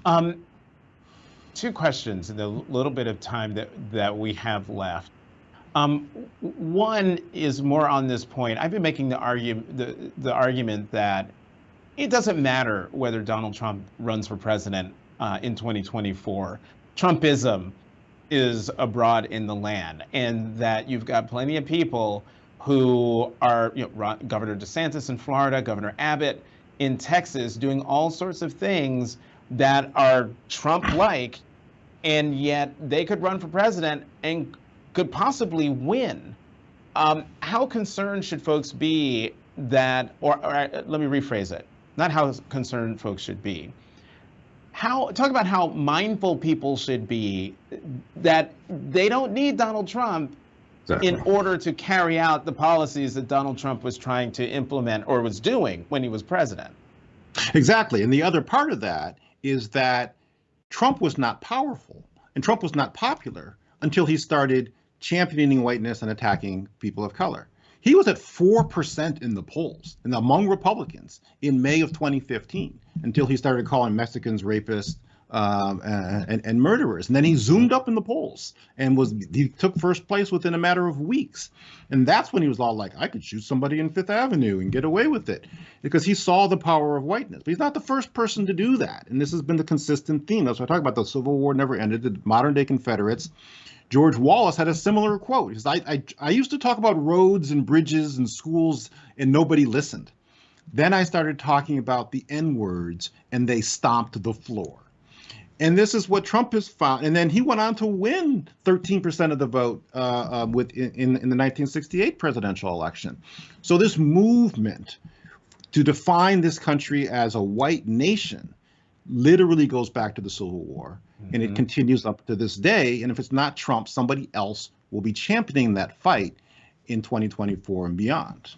Um, Two questions in the little bit of time that we have left. Um, One is more on this point. I've been making the argument that it doesn't matter whether Donald Trump runs for president in 2024. Trumpism is abroad in the land, and that you've got plenty of people who are, Governor DeSantis in Florida, Governor Abbott in Texas, doing all sorts of things that are Trump-like, and yet they could run for president and could possibly win. How concerned should folks be that, or let me rephrase it, not how concerned folks should be. Talk about how mindful people should be that they don't need Donald Trump Exactly. in order to carry out the policies that Donald Trump was trying to implement or was doing when he was president. Exactly. And the other part of that is that Trump was not powerful and Trump was not popular until he started championing whiteness and attacking people of color. He was at 4% in the polls and among Republicans in May of 2015 until he started calling Mexicans rapists and murderers. And then he zoomed up in the polls and he took first place within a matter of weeks. And that's when he was all like, I could shoot somebody in Fifth Avenue and get away with it, because he saw the power of whiteness. But he's not the first person to do that. And this has been the consistent theme. That's why I talk about the Civil War never ended, the modern day Confederates. George Wallace had a similar quote. He says, I used to talk about roads and bridges and schools and nobody listened. Then I started talking about the N-words and they stomped the floor. And this is what Trump has found. And then he went on to win 13% of the vote in the 1968 presidential election. So this movement to define this country as a white nation literally goes back to the Civil War. And it continues up to this day. And if it's not Trump, somebody else will be championing that fight in 2024 and beyond.